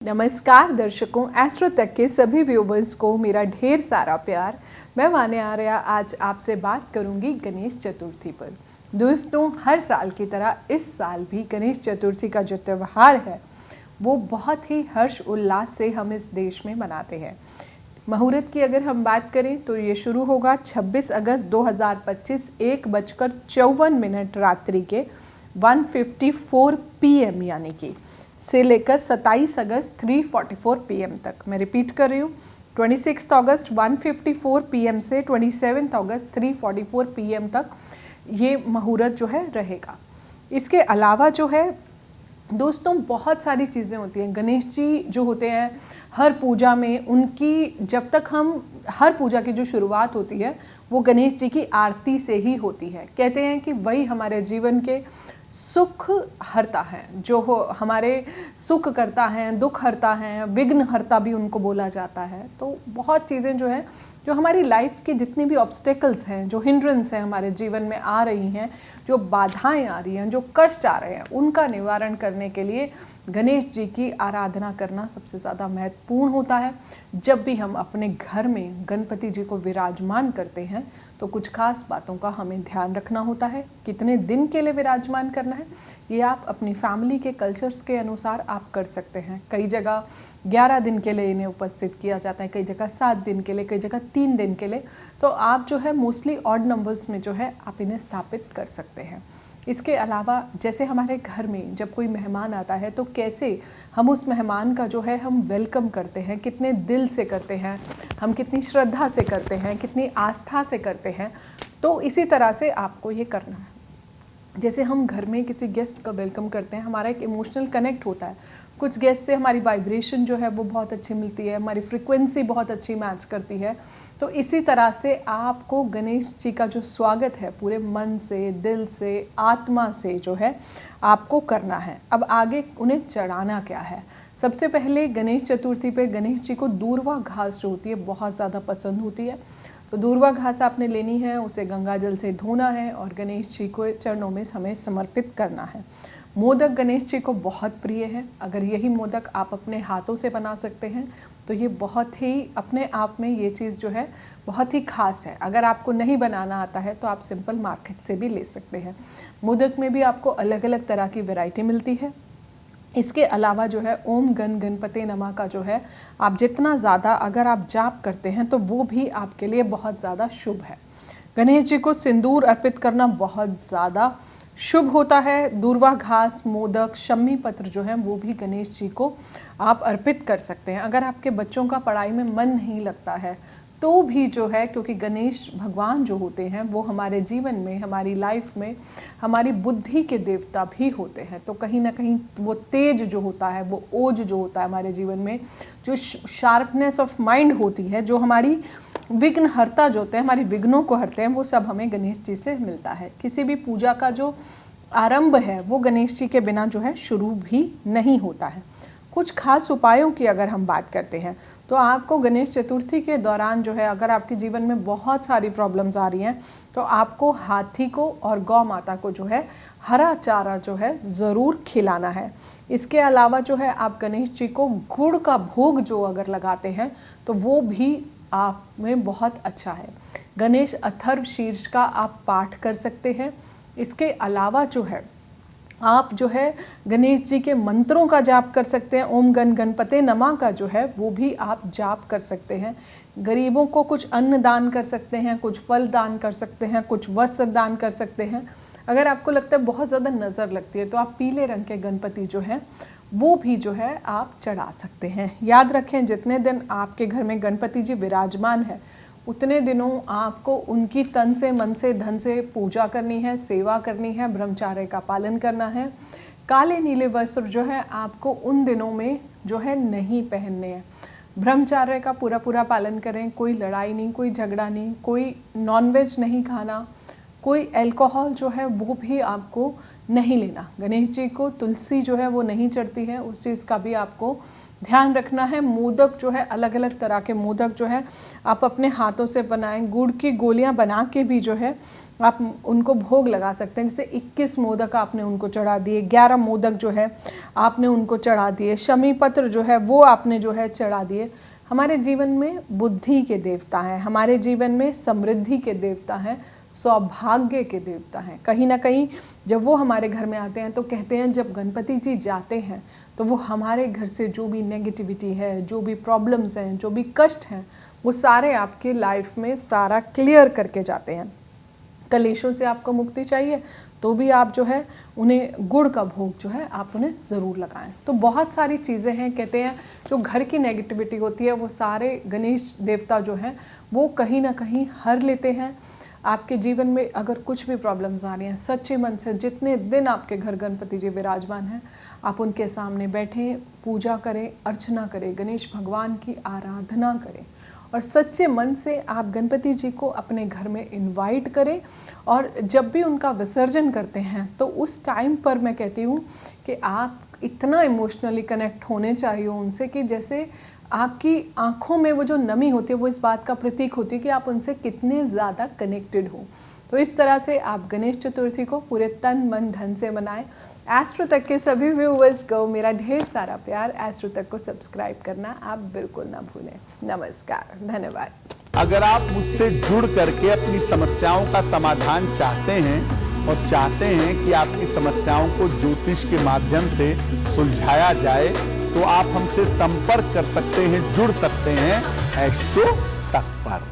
नमस्कार दर्शकों, एस्ट्रो तक के सभी व्यूवर्स को मेरा ढेर सारा प्यार। मैं माने आर्या आज आपसे बात करूंगी गणेश चतुर्थी पर। दोस्तों, हर साल की तरह इस साल भी गणेश चतुर्थी का जो त्यौहार है वो बहुत ही हर्ष उल्लास से हम इस देश में मनाते हैं। मुहूर्त की अगर हम बात करें तो ये शुरू होगा 26 अगस्त 2025 1:54 रात्रि के 1:54 PM यानी कि से लेकर 27 अगस्त 3:44 PM तक। मैं रिपीट कर रही हूँ, 26 अगस्त 1:54 PM से 27 अगस्त 3:44 PM तक ये मुहूर्त जो है रहेगा। इसके अलावा जो है दोस्तों बहुत सारी चीज़ें होती हैं। गणेश जी जो होते हैं हर पूजा में उनकी जब तक हम हर पूजा की जो शुरुआत होती है वो गणेश जी की आरती से ही होती है। कहते हैं कि वही हमारे जीवन के सुख हरता है, जो हमारे सुख करता है, दुख हरता है, विघ्न हरता भी उनको बोला जाता है। तो बहुत चीज़ें जो हैं जो हमारी लाइफ की जितनी भी ऑब्स्टेकल्स हैं, जो हिंड्रेंस हैं हमारे जीवन में आ रही हैं, जो बाधाएं आ रही हैं, जो कष्ट आ रहे हैं, उनका निवारण करने के लिए गणेश जी की आराधना करना सबसे ज़्यादा महत्वपूर्ण होता है। जब भी हम अपने घर में गणपति जी को विराजमान करते हैं तो कुछ खास बातों का हमें ध्यान रखना होता है। कितने दिन के लिए विराजमान करना है ये आप अपनी फैमिली के कल्चर्स के अनुसार आप कर सकते हैं। कई जगह 11 दिन के लिए इन्हें उपस्थित किया जाता है, कई जगह 7 दिन के लिए, कई जगह 3 दिन के लिए। तो आप जो है मोस्टली ऑड नंबर्स में जो है आप इन्हें स्थापित कर सकते हैं। इसके अलावा जैसे हमारे घर में जब कोई मेहमान आता है तो कैसे हम उस मेहमान का जो है हम वेलकम करते हैं, कितने दिल से करते हैं, हम कितनी श्रद्धा से करते हैं, कितनी आस्था से करते हैं, तो इसी तरह से आपको ये करना है। जैसे हम घर में किसी गेस्ट का वेलकम करते हैं, हमारा एक इमोशनल कनेक्ट होता है। कुछ गेस्ट से हमारी वाइब्रेशन जो है वो बहुत अच्छी मिलती है, हमारी फ्रिक्वेंसी बहुत अच्छी मैच करती है। तो इसी तरह से आपको गणेश जी का जो स्वागत है पूरे मन से, दिल से, आत्मा से जो है आपको करना है। अब आगे उन्हें चढ़ाना क्या है। सबसे पहले गणेश चतुर्थी पे गणेश जी को दूर्वा घास जो होती है बहुत ज़्यादा पसंद होती है। तो दूर्वा घास आपने लेनी है, उसे गंगा जल से धोना है और गणेश जी को चरणों में हमें समर्पित करना है। मोदक गणेश जी को बहुत प्रिय है। अगर यही मोदक आप अपने हाथों से बना सकते हैं तो ये बहुत ही अपने आप में ये चीज़ जो है बहुत ही खास है। अगर आपको नहीं बनाना आता है तो आप सिंपल मार्केट से भी ले सकते हैं। मोदक में भी आपको अलग अलग तरह की वैरायटी मिलती है। इसके अलावा जो है ओम गण गणपते नमः का जो है आप जितना ज़्यादा अगर आप जाप करते हैं तो वो भी आपके लिए बहुत ज़्यादा शुभ है। गणेश जी को सिंदूर अर्पित करना बहुत ज़्यादा शुभ होता है। दूर्वा घास, मोदक, शम्मी पत्र जो है वो भी गणेश जी को आप अर्पित कर सकते हैं। अगर आपके बच्चों का पढ़ाई में मन नहीं लगता है तो भी जो है, क्योंकि गणेश भगवान जो होते हैं वो हमारे जीवन में, हमारी लाइफ में हमारी बुद्धि के देवता भी होते हैं। तो कहीं ना कहीं वो तेज जो होता है, वो ओज जो होता है हमारे जीवन में, जो शार्पनेस ऑफ माइंड होती है, जो हमारी विघ्न हरता जो होते हैं, हमारी विघ्नों को हरते हैं, वो सब हमें गणेश जी से मिलता है। किसी भी पूजा का जो आरंभ है वो गणेश जी के बिना जो है शुरू भी नहीं होता है। कुछ खास उपायों की अगर हम बात करते हैं तो आपको गणेश चतुर्थी के दौरान जो है अगर आपके जीवन में बहुत सारी प्रॉब्लम्स आ रही हैं तो आपको हाथी को और गौ माता को जो है हरा चारा जो है ज़रूर खिलाना है। इसके अलावा जो है आप गणेश जी को गुड़ का भोग जो अगर लगाते हैं तो वो भी आप में बहुत अच्छा है। गणेश अथर्व शीर्ष का आप पाठ कर सकते हैं। इसके अलावा जो है आप जो है गणेश जी के मंत्रों का जाप कर सकते हैं। ओम गण गणपते नमः का जो है वो भी आप जाप कर सकते हैं। गरीबों को कुछ अन्न दान कर सकते हैं, कुछ फल दान कर सकते हैं, कुछ वस्त्र दान कर सकते हैं। अगर आपको लगता है बहुत ज़्यादा नज़र लगती है तो आप पीले रंग के गणपति जो है वो भी जो है आप चढ़ा सकते हैं। याद रखें, जितने दिन आपके घर में गणपति जी विराजमान है उतने दिनों आपको उनकी तन से, मन से, धन से पूजा करनी है, सेवा करनी है, ब्रह्मचार्य का पालन करना है। काले नीले वस्त्र जो है आपको उन दिनों में जो है नहीं पहनने हैं। ब्रह्मचार्य का पूरा पूरा पालन करें। कोई लड़ाई नहीं, कोई झगड़ा नहीं, कोई नॉनवेज नहीं खाना, कोई अल्कोहल जो है वो भी आपको नहीं लेना। गणेश जी को तुलसी जो है वो नहीं चढ़ती है, उस चीज़ का भी आपको ध्यान रखना है मोदक जो है, अलग अलग तरह के मोदक जो है आप अपने हाथों से बनाएं। गुड़ की गोलियां बना के भी जो है आप उनको भोग लगा सकते हैं। जैसे 21 मोदक आपने उनको चढ़ा दिए, 11 मोदक जो है आपने उनको चढ़ा दिए, शमी पत्र जो है वो आपने जो है चढ़ा दिए। हमारे जीवन में बुद्धि के देवता हैं, हमारे जीवन में समृद्धि के देवता हैं, सौभाग्य के देवता हैं। कहीं ना कहीं जब वो हमारे घर में आते हैं तो कहते हैं जब गणपति जी जाते हैं तो वो हमारे घर से जो भी नेगेटिविटी है, जो भी प्रॉब्लम्स हैं, जो भी कष्ट हैं, वो सारे आपके लाइफ में सारा क्लियर करके जाते हैं। कलेशों से आपको मुक्ति चाहिए तो भी आप जो है उन्हें गुड़ का भोग जो है आप उन्हें ज़रूर लगाएं। तो बहुत सारी चीज़ें हैं, कहते हैं जो घर की नेगेटिविटी होती है वो सारे गणेश देवता जो हैं वो कहीं ना कहीं हर लेते हैं। आपके जीवन में अगर कुछ भी प्रॉब्लम्स आ रही हैं, सच्चे मन से जितने दिन आपके घर गणपति जी विराजमान हैं आप उनके सामने बैठें, पूजा करें, अर्चना करें, गणेश भगवान की आराधना करें और सच्चे मन से आप गणपति जी को अपने घर में इनवाइट करें। और जब भी उनका विसर्जन करते हैं तो उस टाइम पर मैं कहती हूँ कि आप इतना इमोशनली कनेक्ट होने चाहिए उनसे कि जैसे आपकी आँखों में वो जो नमी होती है वो इस बात का प्रतीक होती है कि आप उनसे कितने ज़्यादा कनेक्टेड हो। तो इस तरह से आप गणेश चतुर्थी को पूरे तन मन धन से मनाएं। एस्ट्रो तक के सभी व्यूअर्स को मेरा ढेर सारा प्यार। एस्ट्रो तक को सब्सक्राइब करना आप बिल्कुल ना भूलें। नमस्कार, धन्यवाद। अगर आप मुझसे जुड़ करके अपनी समस्याओं का समाधान चाहते हैं और चाहते हैं कि आपकी समस्याओं को ज्योतिष के माध्यम से सुलझाया जाए तो आप हमसे संपर्क कर सकते हैं, जुड़ सकते हैं एस्ट्रो तक पर।